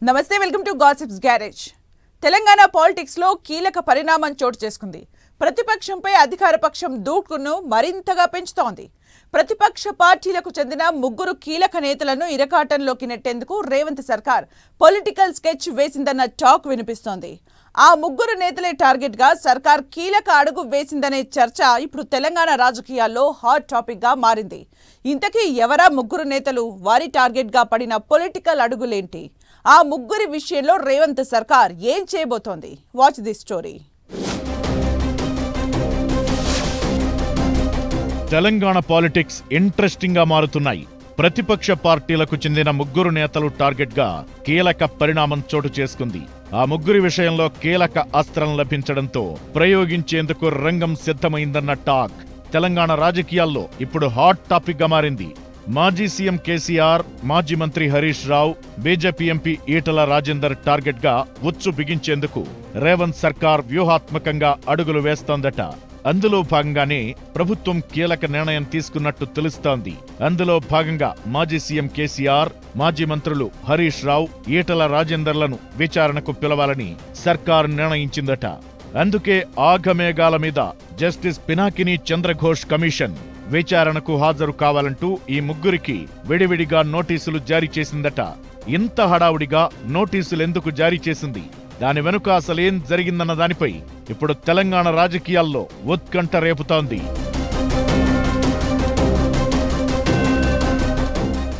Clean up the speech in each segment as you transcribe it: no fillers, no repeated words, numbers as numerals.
నమస్తే, welcome to gossips garage. Telangana politics లో కీలక పరిణామం చోటు చేసుకుంది. ప్రతిపక్షంపై అధికార పక్షం దూకుడును మరింతగా పెంచుతోంది. ప్రతిపక్ష పార్టీలకు చెందిన ముగ్గురు కీలక నేతలను ఇరకాటంలోకి నెట్టేందుకు రేవంత్ సర్కార్ పొలిటికల్ స్కెచ్ వేసిందన్న టాక్ వినిపిస్తోంది. ఆ ముగ్గురు నేతలే టార్గెట్ గా సర్కార్ కీలక అడుగు వేసిందనే చర్చ ఇప్పుడు తెలంగాణ రాజకీయాల్లో హాట్ టాపిక్ గా మారింది. ఇంతకీ ఎవరా ముగ్గురు నేతలు? వారి టార్గెట్ గా పడిన పొలిటికల్ అడుగులేంటి? ఆ ముగ్గురి విషయంలో రేవంత్ సర్కార్ ఏం చేయబోతోంది? Watch this story. Telangana politics interesting గా మారుతున్నాయి. ప్రతిపక్ష పార్టీలకు చెందిన ముగ్గురు నేతలు టార్గెట్ గా కీలక పరిణామం చోటు చేసుకుంది. ఆ ముగ్గురి విషయంలో కీలక అస్త్రం లభించడంతో ప్రయోగించేందుకు రంగం సిద్ధమైందన్న టాక్ తెలంగాణ రాజకీయాల్లో ఇప్పుడు హాట్ టాపిక్ గా మారింది. మాజీ సీఎం కేసీఆర్, మాజీ మంత్రి Harish Rao, BJP MP Etela Rajender target గా ఉచ్చు బిగించేందుకు రేవంత్ సర్కార్ వ్యూహాత్మకంగా అడుగులు వేస్తోందట. అందులో భాగంగానే ప్రభుత్వం కీలక నిర్ణయం తీసుకున్నట్టు తెలుస్తోంది. అందులో భాగంగా మాజీ సీఎం కేసీఆర్, మాజీ మంత్రులు హరీష్ రావు, ఈటల రాజేందర్లను విచారణకు పిలవాలని సర్కార్ నిర్ణయించిందట. అందుకే ఆఘమేఘాల మీద జస్టిస్ పినాకిని చంద్రఘోష్ కమిషన్ విచారణకు హాజరు కావాలంటూ ఈ ముగ్గురికి విడివిడిగా నోటీసులు జారీ చేసిందట. ఇంత హడావుడిగా నోటీసులెందుకు జారీ చేసింది? దాని వెనుక అసలేం జరిగిందన్న దానిపై ఇప్పుడు తెలంగాణ రాజకీయాల్లో ఉత్కంఠ రేపుతోంది.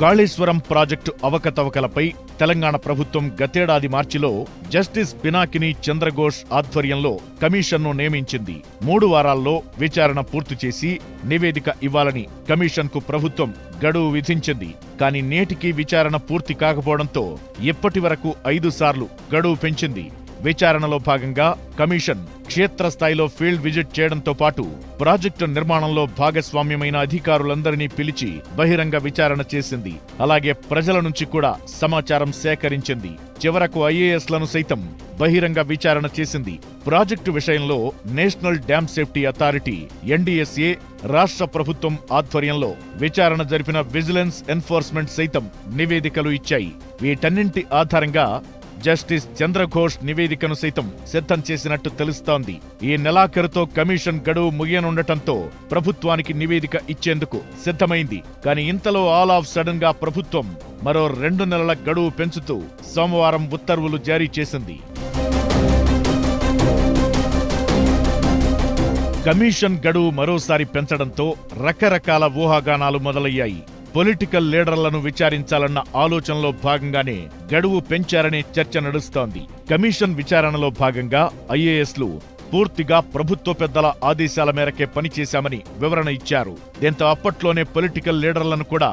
కాళేశ్వరం ప్రాజెక్టు అవకతవకలపై తెలంగాణ ప్రభుత్వం గతేడాది మార్చిలో జస్టిస్ పినాకిని చంద్రఘోష్ ఆధ్వర్యంలో కమిషన్ను నియమించింది. 3 వారాల్లో విచారణ పూర్తి చేసి నివేదిక ఇవ్వాలని కమిషన్కు ప్రభుత్వం గడువు విధించింది. కానీ నేటికి విచారణ పూర్తి కాకపోవడంతో ఇప్పటి వరకు 5 సార్లు గడువు పెంచింది. విచారణలో భాగంగా కమిషన్ క్షేత్రస్థాయిలో ఫీల్డ్ విజిట్ చేయడంతో పాటు ప్రాజెక్టు నిర్మాణంలో భాగస్వామ్యమైన అధికారులందరినీ పిలిచి బహిరంగ విచారణ చేసింది. అలాగే ప్రజల నుంచి కూడా సమాచారం సేకరించింది. చివరకు ఐఏఎస్లను సైతం బహిరంగ విచారణ చేసింది. ప్రాజెక్టు విషయంలో national dam safety authority NDSA, రాష్ట్ర ప్రభుత్వం ఆధ్వర్యంలో విచారణ జరిపిన విజిలెన్స్ ఎన్ఫోర్స్మెంట్ సైతం నివేదికలు ఇచ్చాయి. వీటన్నింటి ఆధారంగా జస్టిస్ చంద్రఘోష్ నివేదికను సైతం సిద్ధం చేసినట్టు తెలుస్తోంది. ఈ నెలాఖరుతో కమిషన్ గడువు ముగియనుండటంతో ప్రభుత్వానికి నివేదిక ఇచ్చేందుకు సిద్ధమైంది. కానీ ఇంతలో ఆల్ ఆఫ్ సడన్ గా ప్రభుత్వం మరో 2 నెలల గడువు పెంచుతూ సోమవారం ఉత్తర్వులు జారీ చేసింది. కమిషన్ గడువు మరోసారి పెంచడంతో రకరకాల ఊహాగానాలు మొదలయ్యాయి. పొలిటికల్ లీడర్లను విచారించాలన్న ఆలోచనలో భాగంగానే గడువు పెంచారనే చర్చ నడుస్తోంది. కమిషన్ విచారణలో భాగంగా ఐఏఎస్లు పూర్తిగా ప్రభుత్వ పెద్దల ఆదేశాల మేరకే పనిచేశామని వివరణ ఇచ్చారు. దీంతో అప్పట్లోనే పొలిటికల్ లీడర్లను కూడా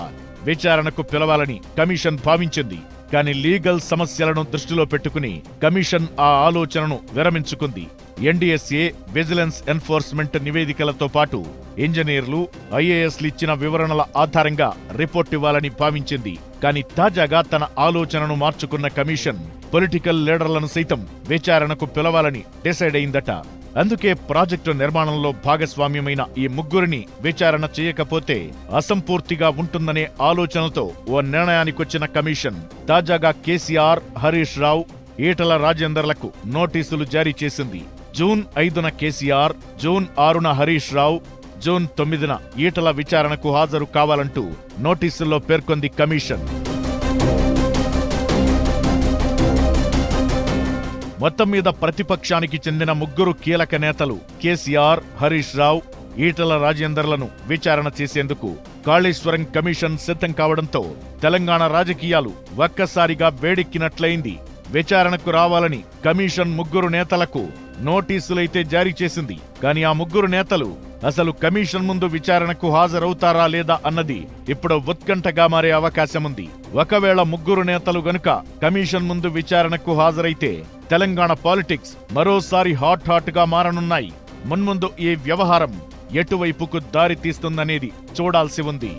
విచారణకు పిలవాలని కమిషన్ భావించింది. కానీ లీగల్ సమస్యలను దృష్టిలో పెట్టుకుని కమిషన్ ఆ ఆలోచనను విరమించుకుంది. NDSA, విజిలెన్స్ ఎన్ఫోర్స్మెంట్ నివేదికలతో పాటు ఇంజనీర్లు, ఐఏఎస్లు ఇచ్చిన వివరణల ఆధారంగా రిపోర్ట్ ఇవ్వాలని భావించింది. కానీ తాజాగా తన ఆలోచనను మార్చుకున్న కమిషన్ పొలిటికల్ లీడర్లను సైతం విచారణకు పిలవాలని డిసైడ్ అయిందట. అందుకే ప్రాజెక్టు నిర్మాణంలో భాగస్వామ్యమైన ఈ ముగ్గురిని విచారణ చేయకపోతే అసంపూర్తిగా ఉంటుందనే ఆలోచనతో ఓ నిర్ణయానికొచ్చిన కమిషన్ తాజాగా కేసీఆర్, హరీష్ రావు, ఈటల రాజేందర్లకు నోటీసులు జారీ చేసింది. June 5న KCR, June 6న Harish Rao, June 9న Etela విచారణకు హాజరు కావాలంటూ నోటీసుల్లో పేర్కొంది కమిషన్. మొత్తం మీద ప్రతిపక్షానికి చెందిన ముగ్గురు కీలక నేతలు కేసీఆర్, హరీష్ రావు, ఈటల రాజేందర్లను విచారణ చేసేందుకు కాళేశ్వరం కమిషన్ సిద్ధం కావడంతో తెలంగాణ రాజకీయాలు ఒక్కసారిగా వేడెక్కినట్లయింది. విచారణకు రావాలని కమిషన్ ముగ్గురు నేతలకు నోటీసులైతే జారీ చేసింది. కానీ ఆ ముగ్గురు నేతలు అసలు కమిషన్ ముందు విచారణకు హాజరవుతారా లేదా అన్నది ఇప్పుడు ఉత్కంఠగా మారే అవకాశముంది. ఒకవేళ ముగ్గురు నేతలు గనుక కమిషన్ ముందు విచారణకు హాజరైతే తెలంగాణ పాలిటిక్స్ మరోసారి హాట్ గా మారనున్నాయి. మున్ముందు ఈ వ్యవహారం ఎటువైపుకు దారి తీస్తుందనేది చూడాల్సి ఉంది.